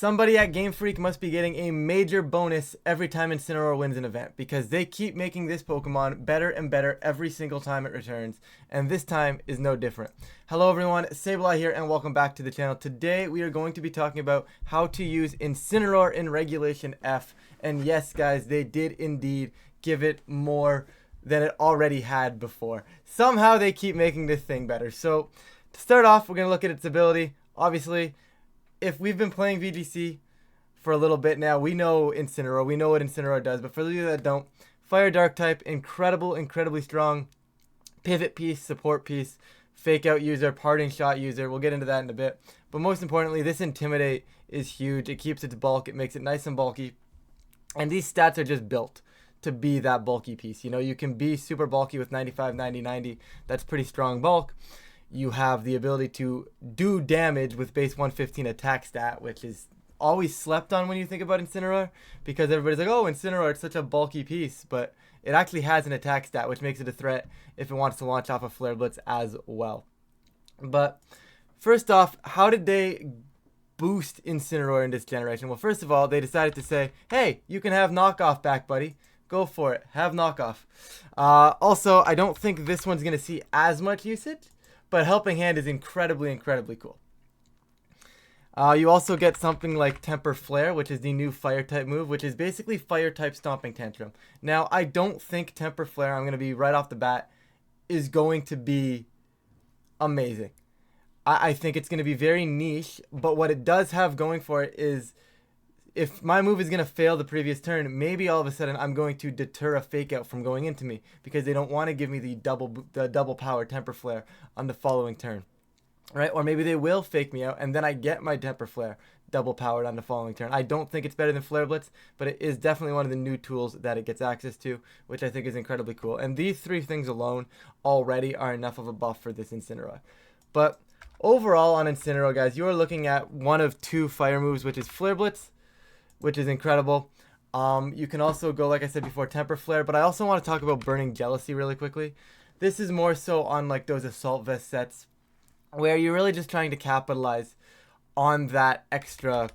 Somebody at Game Freak must be getting a major bonus every time Incineroar wins an event, because they keep making this Pokemon better and better every single time it returns, and this time is no different. Hello everyone, Sableye here, and welcome back to the channel. Today we are going to be talking about how to use Incineroar in Regulation F, and yes guys, they did indeed give it more than it already had before. Somehow they keep making this thing better. So to start off, we're going to look at its ability. Obviously, if we've been playing VGC for a little bit now, we know Incineroar. We know what Incineroar does. But for those of you that don't, Fire Dark type, incredibly strong. Pivot piece, support piece, fake out user, parting shot user. We'll get into that in a bit. But most importantly, this Intimidate is huge. It keeps its bulk. It makes it nice and bulky. And these stats are just built to be that bulky piece. You know, you can be super bulky with 95, 90, 90. That's pretty strong bulk. You have the ability to do damage with base 115 attack stat, which is always slept on when you think about Incineroar, because everybody's like, oh, Incineroar, it's such a bulky piece, but it actually has an attack stat, which makes it a threat if it wants to launch off a Flare Blitz as well. But first off, how did they boost Incineroar in this generation? Well, first of all, they decided to say, hey, you can have knockoff back, buddy. Go for it. Have knockoff. Also, I don't think this one's going to see as much usage, but Helping Hand is incredibly cool. You also get something like Temper Flare, which is the new fire type move, which is basically fire type Stomping Tantrum. Now, I don't think Temper Flare, I'm going to be right off the bat, is going to be amazing. I think it's going to be very niche, but what it does have going for it is, if my move is going to fail the previous turn, maybe all of a sudden I'm going to deter a fake out from going into me, because they don't want to give me the double power Temper Flare on the following turn, right? Or maybe they will fake me out and then I get my Temper Flare double powered on the following turn. I don't think it's better than Flare Blitz, but it is definitely one of the new tools that it gets access to, which I think is incredibly cool. And these three things alone already are enough of a buff for this Incineroar. But overall on Incineroar, guys, you are looking at one of two fire moves, which is Flare Blitz, which is incredible. You can also go, like I said before, Temper Flare, but I also want to talk about Burning Jealousy really quickly. This is more so on like those Assault Vest sets, where you're really just trying to capitalize on that extra,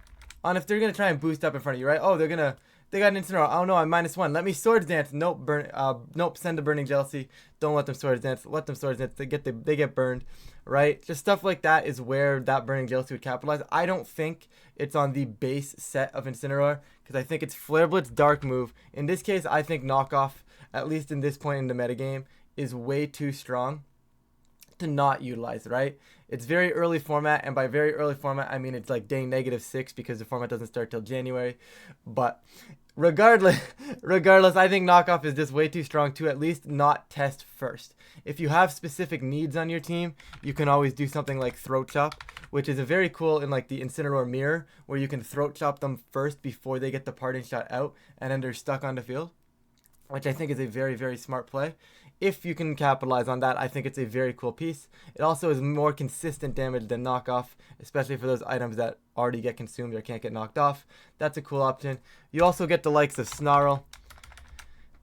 on if they're going to try and boost up in front of you, right? Oh, they got an Incineroar. Oh no, I'm -1. Let me Swords Dance. Nope, nope, send a Burning Jealousy. Don't let them Swords Dance. Let them Swords Dance. They get burned, right? Just stuff like that is where that Burning Jealousy would capitalize. I don't think it's on the base set of Incineroar, because I think it's Flare Blitz Dark move. In this case, I think Knockoff, at least in this point in the metagame, is way too strong to not utilize, right? It's very early format, and by very early format, I mean it's like day -6, because the format doesn't start till January. But regardless, I think Knockoff is just way too strong to at least not test first. If you have specific needs on your team, you can always do something like Throat Chop, which is a very cool in like the Incineroar mirror, where you can Throat Chop them first before they get the parting shot out, and then they're stuck on the field, which I think is a very smart play. If you can capitalize on that, I think it's a very cool piece. It also is more consistent damage than Knockoff, especially for those items that already get consumed or can't get knocked off. That's a cool option. You also get the likes of Snarl.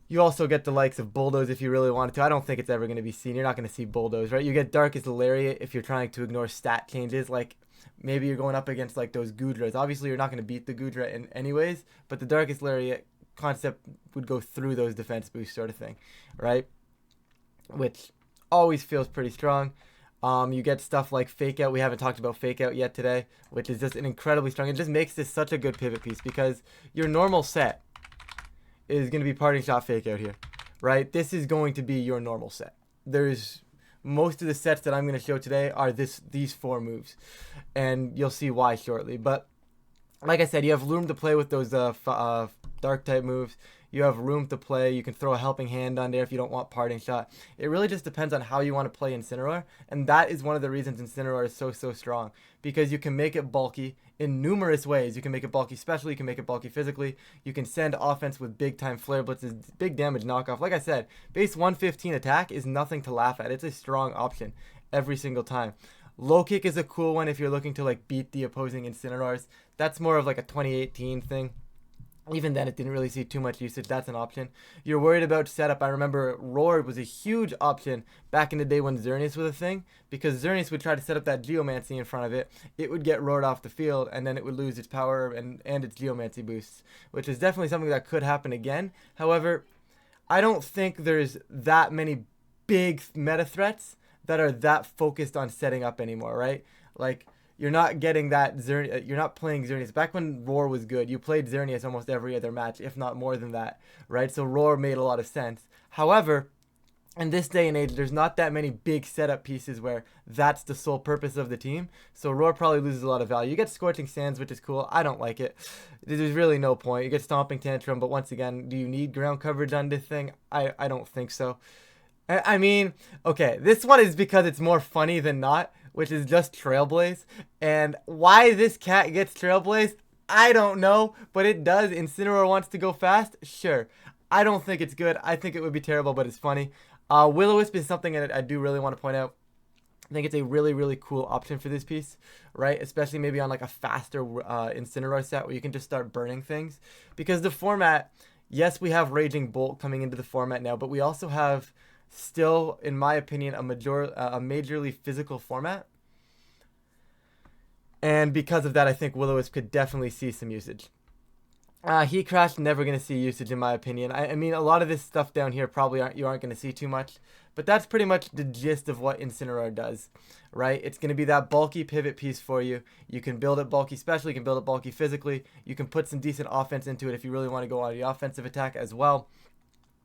You also get the likes of Bulldoze if you really wanted to. I don't think it's ever going to be seen. You're not going to see Bulldoze, right? You get Darkest Lariat if you're trying to ignore stat changes. Like, maybe you're going up against like those Goodras. Obviously, you're not going to beat the Goodra in anyways, but the Darkest Lariat concept would go through those defense boosts sort of thing, right? Which always feels pretty strong. You get stuff like Fake Out. We haven't talked about Fake Out yet today, which is just an incredibly strong. It just makes this such a good pivot piece, because your normal set is going to be Parting Shot, Fake Out here, right? This is going to be your normal set. There's most of the sets that I'm going to show today are these four moves, and you'll see why shortly. But like I said, you have room to play with those Dark type moves. You have room to play. You can throw a Helping Hand on there if you don't want Parting Shot. It really just depends on how you want to play Incineroar, and that is one of the reasons Incineroar is so strong, because you can make it bulky in numerous ways. You can make it bulky specially, you can make it bulky physically, you can send offense with big time Flare Blitzes, big damage knockoff. Like I said, base 115 attack is nothing to laugh at. It's a strong option every single time. Low Kick is a cool one if you're looking to like beat the opposing Incineroars. That's more of like a 2018 thing. Even then, it didn't really see too much usage. That's an option. You're worried about setup. I remember Roar was a huge option back in the day when Xerneas was a thing, because Xerneas would try to set up that Geomancy in front of it. It would get roared off the field, and then it would lose its power and its Geomancy boosts, which is definitely something that could happen again. However, I don't think there's that many big meta threats that are that focused on setting up anymore, right? Like, you're not getting that you're not playing Xerneas. Back when Roar was good, you played Xerneas almost every other match, if not more than that, right? So Roar made a lot of sense. However, in this day and age, there's not that many big setup pieces where that's the sole purpose of the team. So Roar probably loses a lot of value. You get Scorching Sands, which is cool. I don't like it. There's really no point. You get Stomping Tantrum, but once again, do you need ground coverage on this thing? I don't think so. I mean, okay, this one is because it's more funny than not, which is just Trailblaze. And why this cat gets Trailblaze, I don't know, but it does. Incineroar wants to go fast? Sure. I don't think it's good. I think it would be terrible, but it's funny. Will-O-Wisp is something that I do really want to point out. I think it's a really, really cool option for this piece, right? Especially maybe on like a faster Incineroar set where you can just start burning things. Because the format, yes, we have Raging Bolt coming into the format now, but we also have still, in my opinion, a majorly physical format. And because of that, I think Will-O-Wisp could definitely see some usage. Heat Crash, never going to see usage in my opinion. I mean, a lot of this stuff down here probably you aren't going to see too much. But that's pretty much the gist of what Incineroar does, right? It's going to be that bulky pivot piece for you. You can build it bulky specially, you can build it bulky physically. You can put some decent offense into it if you really want to go on the offensive attack as well.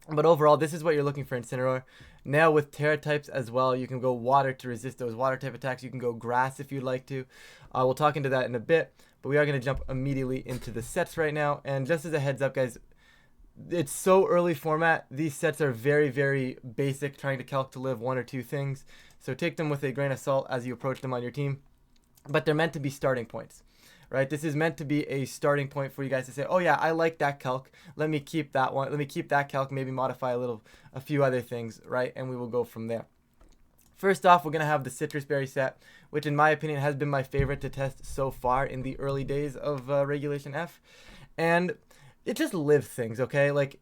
But overall, this is what you're looking for Incineroar. Now with Terra types as well, you can go water to resist those water type attacks. You can go grass if you'd like to. We'll talk into that in a bit. But we are going to jump immediately into the sets right now. And just as a heads up, guys, it's so early format. These sets are very, very basic, trying to calc to live one or two things. So take them with a grain of salt as you approach them on your team. But they're meant to be starting points, right? This is meant to be a starting point for you guys to say, oh yeah, I like that calc. Let me keep that one. Let me keep that calc, maybe modify a few other things, right? And we will go from there. First off, we're going to have the Citrus Berry set, which in my opinion has been my favorite to test so far in the early days of Regulation F. And it just lives things, okay? Like,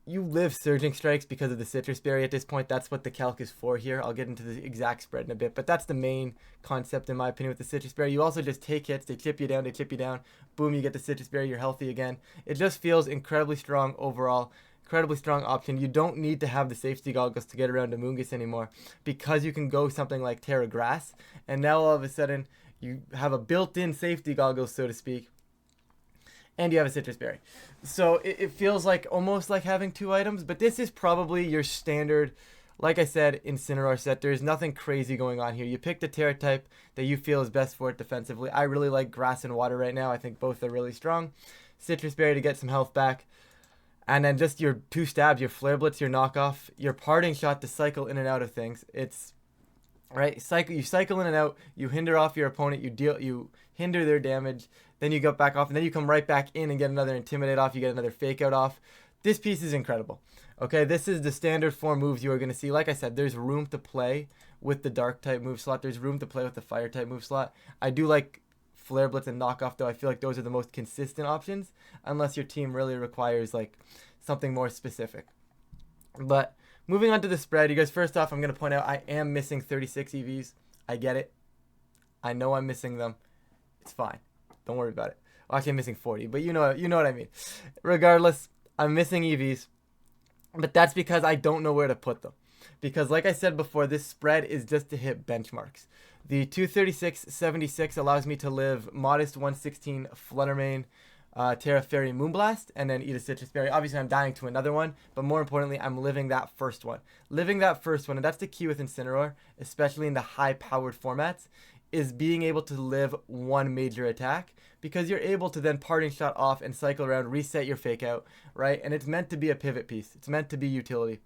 you live Surging Strikes because of the Citrus Berry at this point. That's what the calc is for here. I'll get into the exact spread in a bit, but that's the main concept in my opinion with the Citrus Berry. You also just take hits, they chip you down, boom, you get the Citrus Berry, you're healthy again. It just feels incredibly strong overall. Incredibly strong option. You don't need to have the safety goggles to get around Amoonguss anymore because you can go something like Terra Grass, and now all of a sudden you have a built-in safety goggles, so to speak, and you have a Citrus Berry. So it feels like almost like having two items, but this is probably your standard, like I said, Incineroar set. There's nothing crazy going on here. You pick the Terra type that you feel is best for it defensively. I really like Grass and Water right now. I think both are really strong. Citrus Berry to get some health back. And then just your two stabs, your Flare Blitz, your knockoff, your Parting Shot to cycle in and out of things. It's right. You cycle in and out. You hinder off your opponent. You hinder their damage. Then you go back off, and then you come right back in and get another Intimidate off. You get another Fake Out off. This piece is incredible. Okay, this is the standard 4 moves you are going to see. Like I said, there's room to play with the Dark type move slot. There's room to play with the Fire type move slot. I do like Flare Blitz and Knockoff, though. I feel like those are the most consistent options, unless your team really requires like something more specific. But moving on to the spread, you guys, first off, I'm going to point out I am missing 36 EVs. I get it. I know I'm missing them. It's fine. Don't worry about it. Well, actually, I'm missing 40, but you know what I mean. Regardless, I'm missing EVs, but that's because I don't know where to put them. Because like I said before, this spread is just to hit benchmarks. The 236.76 allows me to live modest 116 Fluttermane, Terra Fairy Moonblast, and then eat a Citrus Berry. Obviously, I'm dying to another one, but more importantly, I'm living that first one. Living that first one, and that's the key with Incineroar, especially in the high-powered formats, is being able to live one major attack, because you're able to then Parting Shot off and cycle around, reset your Fake Out, right? And it's meant to be a pivot piece. It's meant to be utility.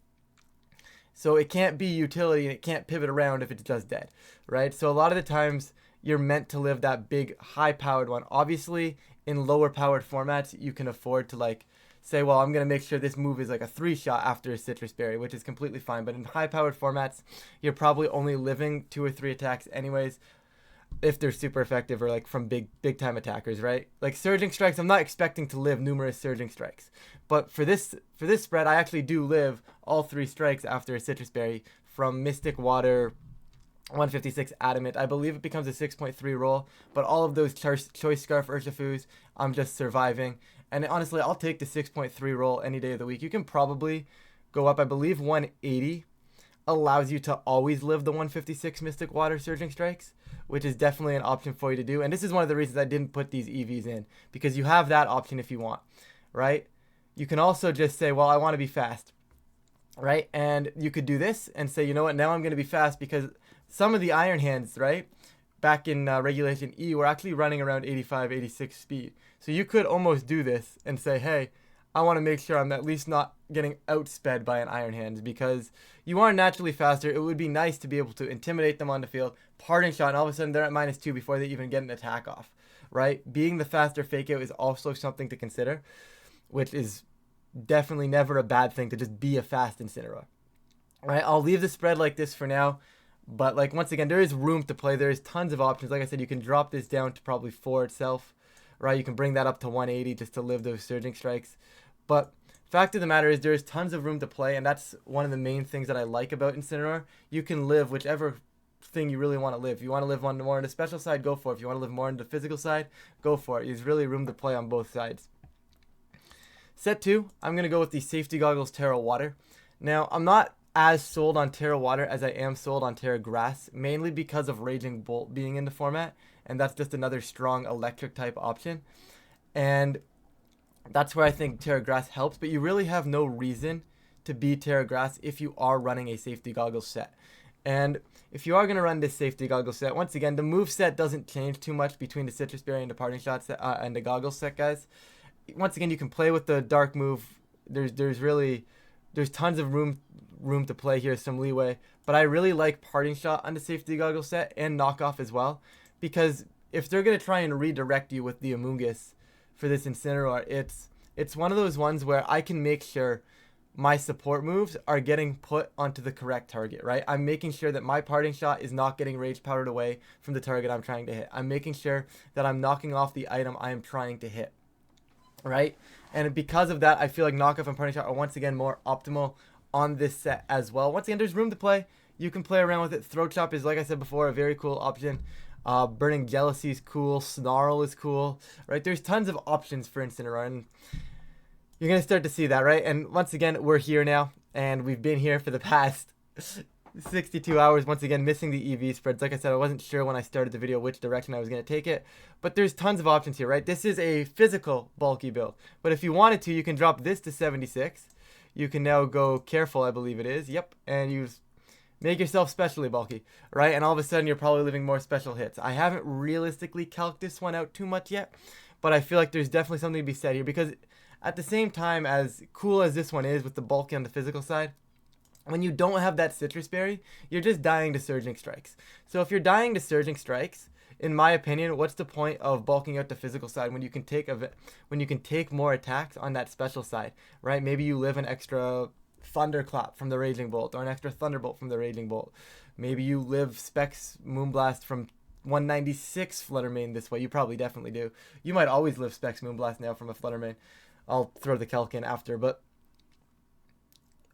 So it can't be utility and it can't pivot around if it's just dead, right? So a lot of the times you're meant to live that big high-powered one. Obviously, in lower-powered formats, you can afford to like say, well, I'm going to make sure this move is like a 3-shot after a Citrus Berry, which is completely fine. But in high-powered formats, you're probably only living 2 or 3 attacks anyways. if they're super effective or like from big time attackers, right? Like surging strikes, I'm not expecting to live numerous surging strikes, but for this spread, I actually do live all 3 strikes after a citrus berry from Mystic Water, 156 Adamant. I believe it becomes a 6.3 roll, but all of those Choice Scarf Urshifus, I'm just surviving. And honestly, I'll take the 6.3 roll any day of the week. You can probably go up, I believe 180 allows you to always live the 156 Mystic Water Surging Strikes, which is definitely an option for you to do. And this is one of the reasons I didn't put these EVs in, because you have that option if you want, right? You can also just say, well, I want to be fast, right? And you could do this and say, you know what, now I'm going to be fast, because some of the Iron Hands, right, back in Regulation E were actually running around 85, 86 speed. So you could almost do this and say, hey, I want to make sure I'm at least not getting outsped by an Iron Hand, because you are naturally faster. It would be nice to be able to intimidate them on the field, parting shot, and all of a sudden they're at -2 before they even get an attack off, right? Being the faster fake out is also something to consider, which is definitely never a bad thing, to just be a fast Incineroar, right? I'll leave the spread like this for now, but like once again, there is room to play. There is tons of options. Like I said, you can drop this down to probably 4 itself, right? You can bring that up to 180 just to live those surging strikes. But fact of the matter is, there's tons of room to play, and that's one of the main things that I like about Incineroar. You can live whichever thing you really want to live. If you want to live more on the special side, go for it. If you want to live more on the physical side, go for it. There's really room to play on both sides. Set 2, I'm going to go with the Safety Goggles Terra Water. Now, I'm not as sold on Terra Water as I am sold on Terra Grass, mainly because of Raging Bolt being in the format, and that's just another strong electric type option. And that's where I think Terra Grass helps, but you really have no reason to be Terra Grass if you are running a Safety Goggles set. And if you are going to run this Safety Goggles set, once again, the move set doesn't change too much between the Citrus Berry and the Parting Shot set, and the Goggles set, guys. Once again, you can play with the Dark move. There's tons of room to play here, some leeway. But I really like Parting Shot on the Safety Goggles set and Knockoff as well, because if they're going to try and redirect you with the Amoonguss for this Incineroar, it's one of those ones where I can make sure my support moves are getting put onto the correct target, right? I'm making sure that my Parting Shot is not getting rage powdered away from the target I'm trying to hit. I'm making sure that I'm knocking off the item I am trying to hit, right? And because of that, I feel like Knockoff and Parting Shot are once again more optimal on this set as well. Once again, there's room to play. You can play around with it. Throat Chop is, like I said before, a very cool option. Burning Jealousy is cool. Snarl is cool, right? There's tons of options for Incineroar, and you're going to start to see that, right? And once again, we're here now, and we've been here for the past 62 hours. Once again, missing the EV spreads. Like I said, I wasn't sure when I started the video which direction I was going to take it, but there's tons of options here, right? This is a physical bulky build, but if you wanted to, you can drop this to 76. You can now go Careful, I believe it is. Yep, and you make yourself specially bulky, right? And all of a sudden, you're probably living more special hits. I haven't realistically calced this one out too much yet, but I feel like there's definitely something to be said here, because at the same time, as cool as this one is with the bulky on the physical side, when you don't have that Citrus Berry, you're just dying to Surging Strikes. So if you're dying to Surging Strikes, in my opinion, what's the point of bulking out the physical side when you can take more attacks on that special side, right? Maybe you live an extra Thunderclap from the Raging Bolt, or an extra Thunderbolt from the Raging Bolt. Maybe you live Specs Moonblast from 196 Fluttermane this way. You probably definitely do. You might always live Specs Moonblast now from a Fluttermane. I'll throw the calc in after, but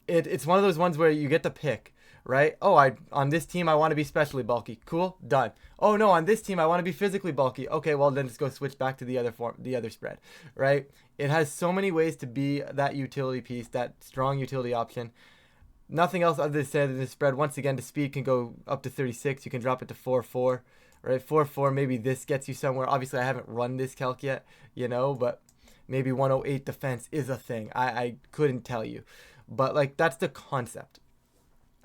it's one of those ones where you get to pick, right? Oh, on this team I want to be specially bulky. Cool, done. Oh no, on this team I want to be physically bulky. Okay, well then let's go switch back to the other spread, right? It has so many ways to be that utility piece, that strong utility option. Nothing else other than the spread. Once again, the speed can go up to 36. You can drop it to 4-4, right? 4-4. Maybe this gets you somewhere. Obviously, I haven't run this calc yet, but maybe 108 defense is a thing. I couldn't tell you. But, like, that's the concept,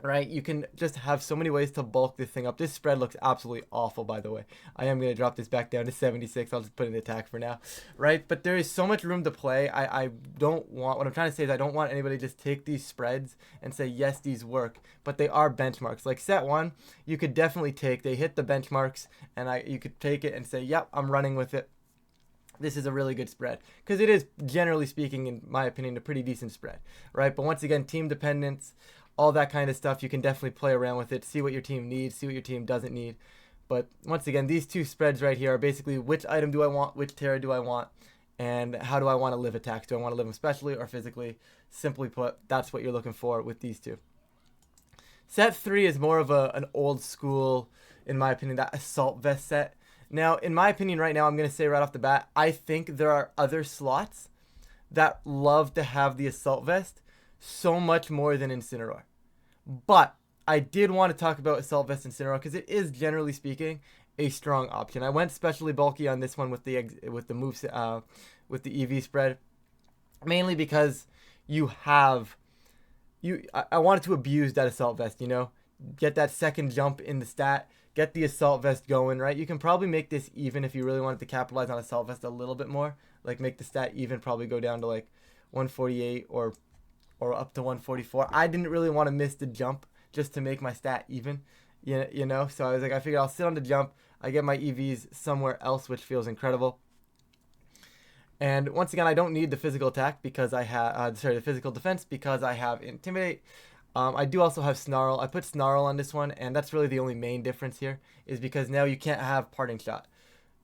right? You can just have so many ways to bulk this thing up. This spread looks absolutely awful, by the way. I am going to drop this back down to 76. I'll just put in the attack for now, right? But there is so much room to play. I don't want, what I'm trying to say is I don't want anybody to just take these spreads and say, yes, these work. But they are benchmarks. Like set 1, you could definitely take. They hit the benchmarks, and you could take it and say, yep, I'm running with it. This is a really good spread, because it is, generally speaking, in my opinion, a pretty decent spread, right? But once again, team dependence, all that kind of stuff, you can definitely play around with it, see what your team needs, see what your team doesn't need. But once again, these two spreads right here are basically which item do I want, which Terra do I want, and how do I want to live attacks. Do I want to live them specially or physically? Simply put, that's what you're looking for with these two. Set 3 is more of an old school, in my opinion, that Assault Vest set. Now, in my opinion right now, I'm going to say right off the bat, I think there are other slots that love to have the Assault Vest so much more than Incineroar. But I did want to talk about Assault Vest Incineroar because it is, generally speaking, a strong option. I went specially bulky on this one with the EV spread, mainly because I wanted to abuse that Assault Vest, you know, get that second jump in the stat, get the Assault Vest going, right? You can probably make this even if you really wanted to capitalize on Assault Vest a little bit more, like make the stat even, probably go down to like 148 or up to 144. I didn't really want to miss the jump just to make my stat even, you know, so I was like, I figured I'll sit on the jump, I get my EVs somewhere else, which feels incredible. And once again, I don't need the physical attack because I have, the physical defense because I have Intimidate. I do also have Snarl. I put Snarl on this one, and that's really the only main difference here, is because now you can't have Parting Shot.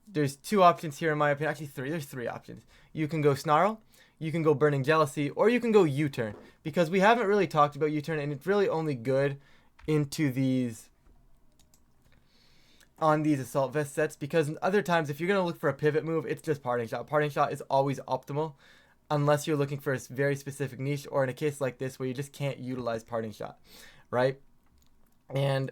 There's two options here in my opinion, actually three. There's three options. You can go Snarl, you can go Burning Jealousy, or you can go U-Turn, because we haven't really talked about U-Turn, and it's really only good into these on these Assault Vest sets, because other times if you're going to look for a pivot move, it's just Parting Shot. Parting Shot is always optimal unless you're looking for a very specific niche, or in a case like this where you just can't utilize Parting Shot, right? And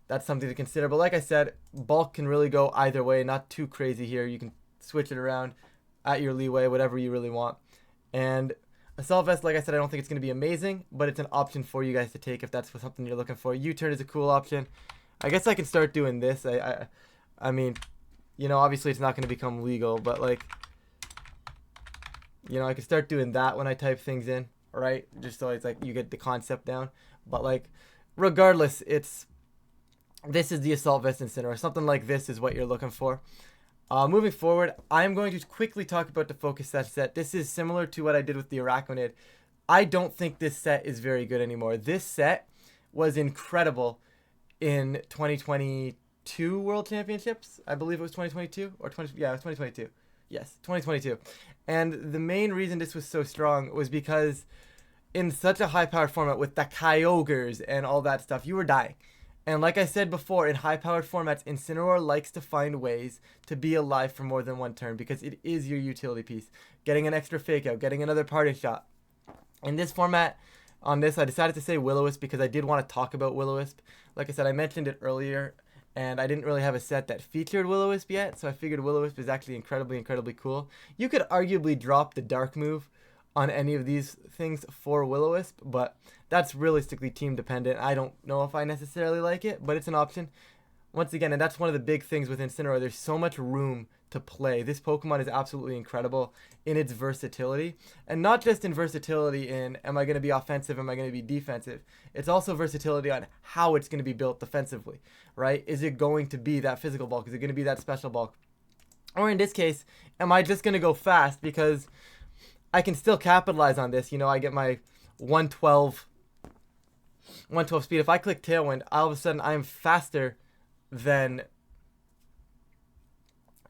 that's something to consider. But like I said, bulk can really go either way, not too crazy here. You can switch it around at your leeway, whatever you really want. And Assault Vest, like I said, I don't think it's going to be amazing, but it's an option for you guys to take if that's something you're looking for. U-Turn is a cool option. I guess I can start doing this. I mean, you know, obviously it's not going to become legal, but like, you know, I can start doing that when I type things in, right? Just so it's like you get the concept down. But like, regardless, this is the Assault Vest Incineroar. Something like this is what you're looking for. Moving forward, I'm going to quickly talk about the Focus Sash set. This is similar to what I did with the Araquanid. I don't think this set is very good anymore. This set was incredible in 2022 World Championships. I believe it was 2022 or 20. Yeah, it was 2022. Yes, 2022. And the main reason this was so strong was because in such a high-powered format with the Kyogres and all that stuff, you were dying. And like I said before, in high-powered formats, Incineroar likes to find ways to be alive for more than one turn because it is your utility piece. Getting an extra fake out, getting another Parting Shot. In this format, on this, I decided to say Will-O-Wisp because I did want to talk about Will-O-Wisp. Like I said, I mentioned it earlier, and I didn't really have a set that featured Will-O-Wisp yet, so I figured Will-O-Wisp is actually incredibly cool. You could arguably drop the Dark move on any of these things for Will-O-Wisp, but that's realistically team dependent. I don't know if I necessarily like it, but it's an option. Once again, and that's one of the big things with Incineroar, there's so much room to play. This Pokemon is absolutely incredible in its versatility, and not just in versatility in am I going to be offensive, am I going to be defensive. It's also versatility on how it's going to be built defensively, right? Is it going to be that physical bulk? Is it going to be that special bulk? Or in this case, am I just going to go fast because I can still capitalize on this? You know, I get my 112 speed. If I click Tailwind, all of a sudden I am faster than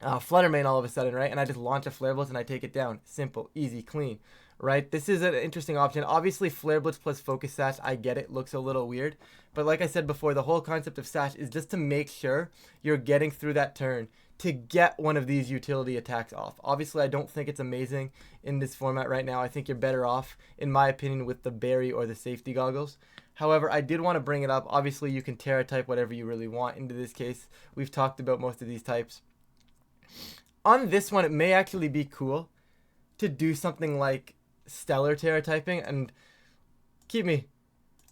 Fluttermane all of a sudden, right? And I just launch a Flare Blitz and I take it down. Simple, easy, clean, right? This is an interesting option. Obviously, Flare Blitz plus Focus Sash, I get it, looks a little weird. But like I said before, the whole concept of Sash is just to make sure you're getting through that turn to get one of these utility attacks off. Obviously, I don't think it's amazing in this format right now. I think you're better off, in my opinion, with the Berry or the Safety Goggles. However, I did want to bring it up. Obviously, you can Terra type whatever you really want into this case. We've talked about most of these types. On this one, it may actually be cool to do something like Stellar Terra typing, and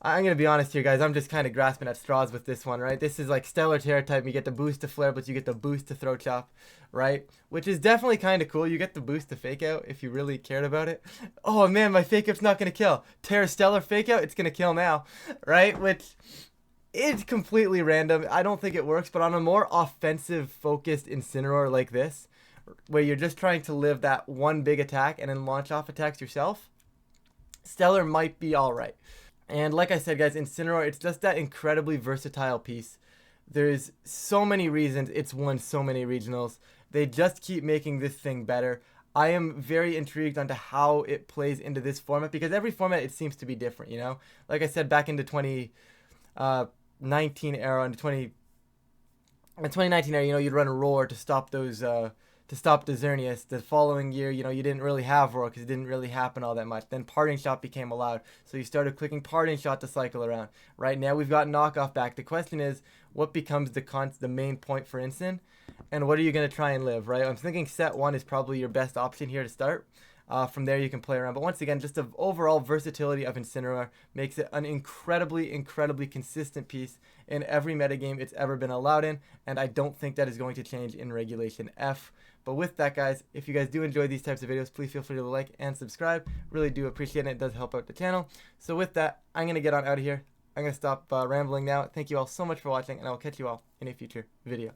I'm going to be honest here, guys, I'm just kind of grasping at straws with this one, right? This is like Stellar Terra type, you get the boost to Flare Blitz, you get the boost to Throat Chop, right? Which is definitely kind of cool. You get the boost to Fake Out if you really cared about it. Oh man, my Fake Out's not going to kill. Terra Stellar Fake Out, it's going to kill now, right? Which it's completely random. I don't think it works, but on a more offensive focused Incineroar like this, where you're just trying to live that one big attack and then launch off attacks yourself, Stellar might be alright. And like I said, guys, Incineroar, it's just that incredibly versatile piece There's so many reasons it's won so many regionals. They just keep making this thing better. I am very intrigued onto how it plays into this format, because every format it seems to be different, you know? Like I said, back into 2019 era, into 2019 era, you know, you'd run a Roar to stop those to stop the Xerneas. The following year, you know, you didn't really have Roar because it didn't really happen all that much. Then Parting Shot became allowed, so you started clicking Parting Shot to cycle around. Right now, we've got Knockoff back. The question is, what becomes the main point for Incin, and what are you going to try and live, right? I'm thinking set 1 is probably your best option here to start. From there, you can play around. But once again, just the overall versatility of Incineroar makes it an incredibly, incredibly consistent piece in every metagame it's ever been allowed in, and I don't think that is going to change in Regulation F. But with that, guys, if you guys do enjoy these types of videos, please feel free to like and subscribe. Really do appreciate it. It does help out the channel. So with that, I'm going to get on out of here. I'm going to stop rambling now. Thank you all so much for watching, and I will catch you all in a future video.